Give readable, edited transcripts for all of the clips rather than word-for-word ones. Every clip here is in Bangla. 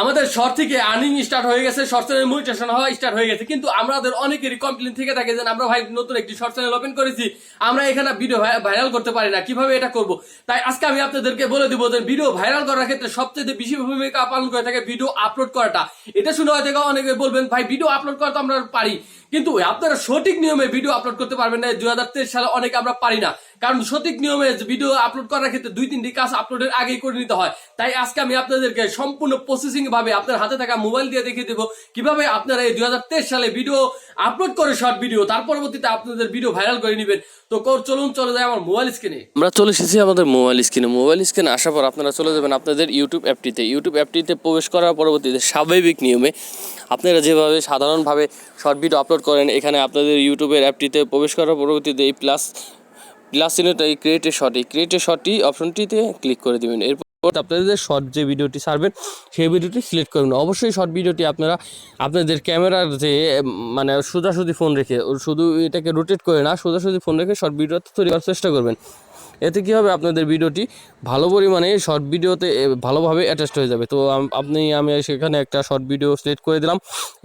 আমাদের শর্ট থেকে আর্নিং স্টার্ট হয়ে গেছে, শর্ট চ্যানেল মনিটাইজেশন হওয়া স্টার্ট হয়ে গেছে, কিন্তু আমাদের অনেকেরই কমপ্লেইন থেকে থাকে যে আমরা ভাই নতুন একটি শর্ট চ্যানেল ওপেন করেছি, আমরা এখানে ভিডিও ভাইরাল করতে পারি না, কিভাবে এটা করব। তাই আজকে আমি আপনাদেরকে বলে দিব যে ভিডিও ভাইরাল করার ক্ষেত্রে সবচেয়ে বেশি ভূমিকা পালন করে থাকে ভিডিও আপলোড করাটা। এটা শুনে হয়তো অনেকে বলবেন ভাই ভিডিও আপলোড করা তো আমরা পারি, কিন্তু আপনারা সঠিক নিয়মে ভিডিও আপলোড করতে পারবেন না। 2023 সালে অনেকে আমরা পারি না, কারণ সঠিক নিয়মে ভিডিও আপলোড করার ক্ষেত্রে 2-3টি কাজ আপলোডের আগেই করে নিতে হয়। তাই আজকে আমি আপনাদেরকে সম্পূর্ণ প্রসেসিং ভাবে আপনার হাতে থাকা মোবাইল দিয়ে দেখিয়ে দেবো কিভাবে আপনারা এই 2023 সালে ভিডিও আপলোড করে শর্ট ভিডিও, তার পরবর্তীতে আপনাদের ভিডিও ভাইরাল করে নেবেন। তো চলুন চলে যায় আমার মোবাইল স্ক্রিনে। আমরা চলে এসেছি আমাদের মোবাইল স্ক্রিনে আসার পর আপনারা চলে যাবেন আপনাদের ইউটিউব অ্যাপটিতে প্রবেশ করার পরবর্তীতে স্বাভাবিক নিয়মে আপনারা যেভাবে সাধারণভাবে শর্ট ভিডিও আপলোড করেন, এখানে আপনাদের ইউটিউবের অ্যাপটিতে প্রবেশ করার পরবর্তীতে এই প্লাস চিহ্নটা, এই ক্রিয়েট এ শর্টটি অপশনটিতে ক্লিক করে দেবেন। এরপর আপনাদের শর্ট যে ভিডিওটি ছাড়বেন সেই ভিডিওটি সিলেক্ট করবেন। অবশ্যই শর্ট ভিডিওটি আপনারা আপনাদের ক্যামেরার যে মানে সোজাসুজি ফোন রেখে, শুধু এটাকে রোটেট করে না, সোজাসুজি ফোন রেখে শর্ট ভিডিও তৈরি করার চেষ্টা করবেন। এতে কী হবে, আপনাদের ভিডিওটি ভালো পরিমাণে শর্ট ভিডিওতে ভালোভাবে অ্যাটাচড হয়ে যাবে। তো আমি সেখানে একটা শর্ট ভিডিও সিলেক্ট করে দিলাম।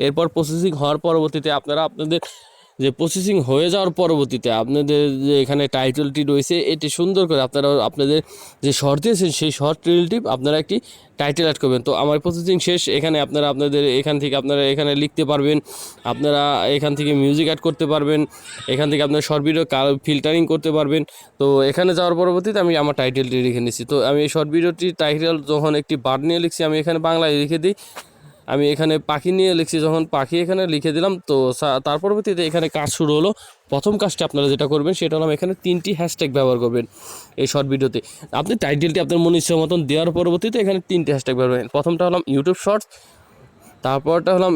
এরপর প্রসেসিং হওয়ার পরবর্তীতে আপনাদের যে প্রসেসিং হয়ে যাওয়ার পরবর্তীতে আপনাদের যে এখানে টাইটেলটি রয়েছে, এটি সুন্দর করে আপনারা আপনাদের যে শর্ট দিয়েছেন সেই শর্ট রিলটি আপনারা একটি টাইটেল অ্যাড করবেন। তো আমার প্রসেসিং শেষ। এখানে আপনাদের এখান থেকে আপনারা এখানে লিখতে পারবেন, আপনারা এখান থেকে মিউজিক অ্যাড করতে পারবেন, এখান থেকে আপনার শর্ট ভিডিও ফিল্টারিং করতে পারবেন। তো এখানে যাওয়ার পরবর্তীতে আমি আমার টাইটেলটি লিখে নিচ্ছি। তো আমি এই শর্ট ভিডিওটির টাইটেল যখন একটি বার্ড নিয়ে লিখছি, আমি এখানে বাংলায় লিখে দিই। আমি এখানে পাখি নিয়ে লিখছি, যখন পাখি এখানে লিখে দিলাম। তো তার পরবর্তীতে এখানে কাজ শুরু হলো। প্রথম কাজটি আপনারা যেটা করবেন সেটা হলো এখানে 3টি হ্যাশট্যাগ ব্যবহার করবেন এই শর্ট ভিডিওতে। আপনি টাইটেলটি আপনার মন ইচ্ছা মতন দেওয়ার পরবর্তীতে এখানে 3টি হ্যাশট্যাগ ব্যবহার করবেন। প্রথমটা হলাম ইউটিউব শর্টস, তারপরটা হলাম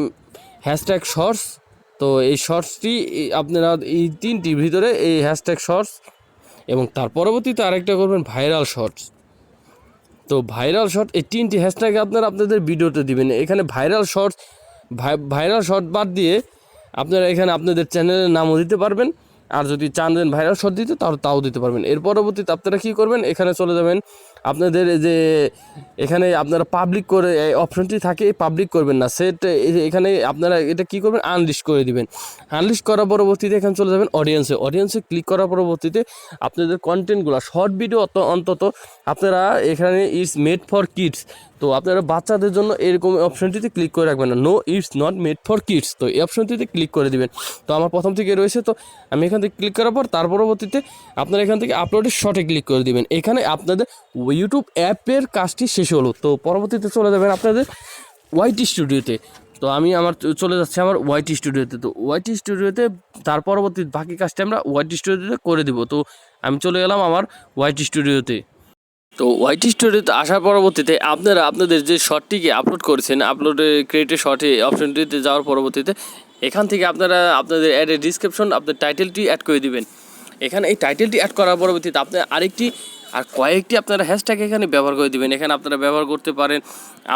হ্যাশট্যাগ শর্টস। তো এই শর্টসটি আপনারা এই 3টির ভিতরে এই হ্যাশট্যাগ শর্টস, এবং তার পরবর্তীতে আরেকটা করবেন ভাইরাল শর্টস। তো ভাইরাল শর্ট, এই 3টি হ্যাশট্যাগ আপনারা আপনাদের ভিডিওতে দিবেন। এখানে ভাইরাল শর্ট বাদ দিয়ে আপনারা এখানে আপনাদের চ্যানেলের নামও দিতে পারবেন, আর যদি চান দেন ভাইরাল শর্ট দিতে তাহলে তাও দিতে পারবেন। এর পরবর্তীতে আপনারা কী করবেন, এখানে চলে যাবেন আপনাদের যে এখানে আপনারা পাবলিক করে এই অপশনটি থাকে, পাবলিক করবেন না, এখানে আপনারা এটা কী করবেন, আনলিস্ট করে দিবেন। আনলিস্ট করার পরবর্তীতে এখানে চলে যাবেন অডিয়েন্সে ক্লিক করার পরবর্তীতে আপনাদের কন্টেন্টগুলো শর্ট ভিডিও অন্তত আপনারা এখানে ইটস মেড ফর কিডস, তো আপনারা বাচ্চাদের জন্য এরকম অপশনটিতে ক্লিক করে রাখবেন না, no it's not made for kids. তো এই অপশনটিতে ক্লিক করে দিবেন। তো আমার প্রথম থেকে রয়েছে, তো আমি এখান থেকে ক্লিক করার পর তার পরবর্তীতে আপনারা এখান থেকে আপলোডের শর্টে ক্লিক করে দিবেন। এখানে আপনাদের ইউটিউব অ্যাপের কাজটি শেষ হলো। তো পরবর্তীতে চলে যাবেন আপনাদের ওয়াইটি স্টুডিওতে। তো আমি চলে যাচ্ছি আমার ওয়াইটি স্টুডিওতে। তো ওয়াইটি স্টুডিওতে তার পরবর্তী বাকি কাজটা আমরা ওয়াইটি স্টুডিওতে করে দেবো। তো আমি চলে গেলাম আমার ওয়াইটি স্টুডিওতে। তো ওয়াইটি স্টুডিওতে আসার পরবর্তীতে আপনারা আপনাদের যে শর্টটিকে আপলোড করেছেন, আপলোডে ক্রিয়েটে শর্টে অপশনটিতে যাওয়ার পরবর্তীতে এখান থেকে আপনারা আপনাদের অ্যাডের ডিসক্রিপশন আপনাদের টাইটেলটি অ্যাড করে দিবেন। এখানে এই টাইটেলটি অ্যাড করার পরবর্তীতে আপনার কয়েকটি আপনারা হ্যাশট্যাগ এখানে ব্যবহার করে দিবেন। এখানে আপনারা ব্যবহার করতে পারেন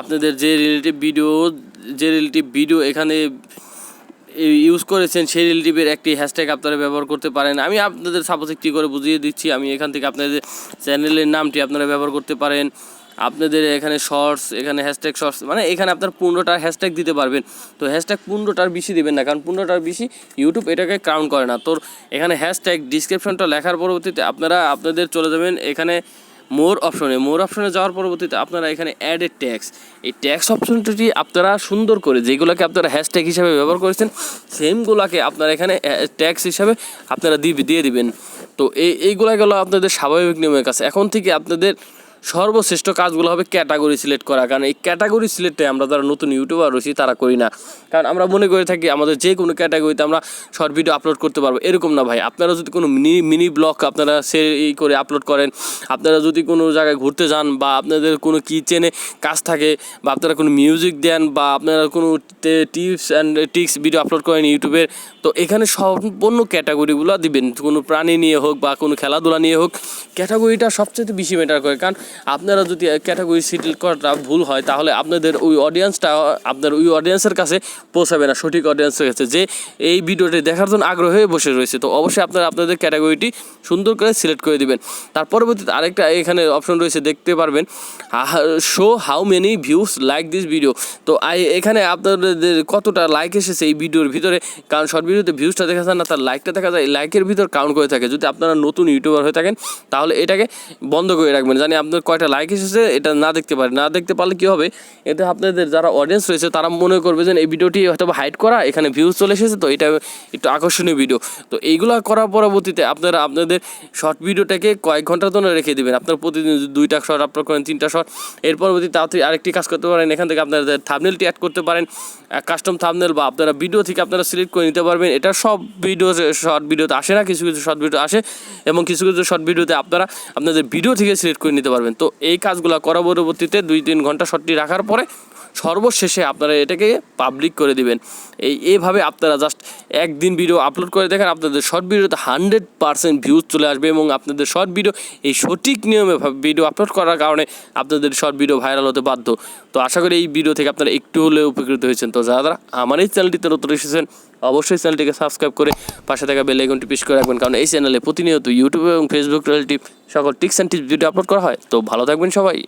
আপনাদের যে রিলেটিভ ভিডিও এখানে ইউজ করেছেন সেই রিলেটিভের একটি হ্যাশট্যাগ আপনারা ব্যবহার করতে পারেন। আমি আপনাদের সাপোজ একটি করে বুঝিয়ে দিচ্ছি। আমি এখান থেকে আপনাদের চ্যানেলের নামটি আপনারা ব্যবহার করতে পারেন। আপনাদের এখানে শর্টস, এখানে হ্যাশট্যাগ শর্টস, মানে এখানে আপনার 15টা হ্যাশট্যাগ দিতে পারবেন। তো হ্যাশট্যাগ 15টার বেশি দেবেন না, কারণ 15টার বেশি ইউটিউব এটাকে কাউন্ট করে না। তো এখানে হ্যাশট্যাগ ডিসক্রিপশনটা লেখার পরবর্তীতে আপনারা আপনাদের চলে যাবেন এখানে মোর অপশনে যাওয়ার পরবর্তীতে আপনারা এখানে অ্যাড এ ট্যাক্স, এই ট্যাক্স অপশনটি আপনারা সুন্দর করে যেগুলোকে আপনারা হ্যাশট্যাগ হিসাবে ব্যবহার করেছেন সেমগুলোকে আপনারা এখানে ট্যাক্স হিসাবে আপনারা দিয়ে দিবেন। তো এইগুলো গেল আপনাদের স্বাভাবিক নিয়মের কাছে। এখন থেকে আপনাদের সর্বশ্রেষ্ঠ কাজগুলো হবে ক্যাটাগরি সিলেক্ট করা, কারণ এই ক্যাটাগরি সিলেক্টে আমরা যারা নতুন ইউটিউবার রয়েছি তারা করি না, কারণ আমরা মনে করে থাকি আমাদের যে কোনো ক্যাটাগরিতে আমরা শর্ট ভিডিও আপলোড করতে পারবো। এরকম না ভাই, আপনারা যদি কোনো মিনি ব্লগ আপনারা করে আপলোড করেন, আপনারা যদি কোনো জায়গায় ঘুরতে যান, বা আপনাদের কোনো কিচেনে কাজ থাকে, বা আপনারা কোনো মিউজিক দেন, বা আপনারা কোনো tips and tricks video upload করেন ইউটিউবের, তো এখানে সম্পূর্ণ ক্যাটাগরিগুলো দিবেন। কোনো প্রাণী নিয়ে হোক বা কোনো খেলাধুলা নিয়ে হোক, ক্যাটাগরিটা সবচেয়ে বেশি ম্যাটার করে, কারণ আপনারা যদি ক্যাটাগরি সিলেক্ট করাটা ভুল হয় তাহলে আপনাদের ওই অডিয়েন্সটা আপনার ওই অডিয়েন্সের কাছে পৌঁছাবে না, সঠিক অডিয়েন্সের কাছে যে এই ভিডিওটি দেখার জন্য আগ্রহ হয়ে বসে রয়েছে। তো অবশ্যই আপনারা আপনাদের ক্যাটাগরিটি সুন্দর করে সিলেক্ট করে দিবেন। তার পরবর্তীতে আরেকটা এখানে অপশন রয়েছে, দেখতে পারবেন show how many views like this video. তো এখানে আপনাদের কতটা লাইক এসেছে এই ভিডিওর ভিতরে, কারণ শর্ট ভিডিওতে ভিউজটা দেখা যায় না, তার লাইকটা দেখা যায়, লাইকের ভিতর কাউন্ট করে থাকে। যদি আপনারা নতুন ইউটিউবার হয়ে থাকেন তাহলে এটাকে বন্ধ করে রাখবেন, জানি আপনার কয়টা লাইক এসেছে এটা না দেখতে পারে। না দেখতে পারলে কী হবে, এতে আপনাদের যারা অডিয়েন্স রয়েছে তারা মনে করবে যে এই ভিডিওটি হয়তো হাইড করা, এখানে ভিউজ চলে এসেছে, তো এটা একটু আকর্ষণীয় ভিডিও। তো এইগুলো করার পরবর্তীতে আপনারা আপনাদের শর্ট ভিডিওটাকে কয়েক ঘন্টার জন্য রেখে দেবেন। আপনার প্রতিদিন 2টা শর্ট আপলোড করেন, 3টা শর্ট, এর পরবর্তীতে তাড়াতাড়ি আরেকটি কাজ করতে পারেন, এখান থেকে আপনাদের থাম্বনেলটি অ্যাড করতে পারেন, কাস্টম থাম্বনেল, বা আপনারা ভিডিও থেকে আপনারা সিলেক্ট করে নিতে পারবেন। এটা সব ভিডিও শর্ট ভিডিওতে আসে না, কিছু কিছু শর্ট ভিডিও আসে, এবং কিছু কিছু শর্ট ভিডিওতে আপনারা আপনাদের ভিডিও থেকে সিলেক্ট করে নিতে পারবেন। তো এই কাজগুলো করার পরবর্তীতে 2-3 ঘন্টা শর্টটি রাখার পরে সর্বশেষে আপনারা এটাকে পাবলিক করে দিবেন। এইভাবে আপনারা জাস্ট একদিন ভিডিও আপলোড করে দেখেন, আপনাদের শর্ট ভিডিওতে 100% ভিউজ চলে আসবে, এবং আপনাদের শর্ট ভিডিও এই সঠিক নিয়মে ভিডিও আপলোড করার কারণে আপনাদের শর্ট ভিডিও ভাইরাল হতে বাধ্য। তো আশা করি এই ভিডিও থেকে আপনারা একটু হলেও উপকৃত হয়েছেন। তো যারা আমার এই চ্যানেলটিতে নতুন এসেছেন অবশ্যই চ্যানেলটিকে সাবস্ক্রাইব করে পাশে থাকা বেল আইকনটি প্রেস করে রাখবেন, কারণ এই চ্যানেলে প্রতিনিয়ত ইউটিউব এবং ফেসবুক রিলেটিভ সকল tips and tips video upload করা হয়। তো ভালো থাকবেন সবাই।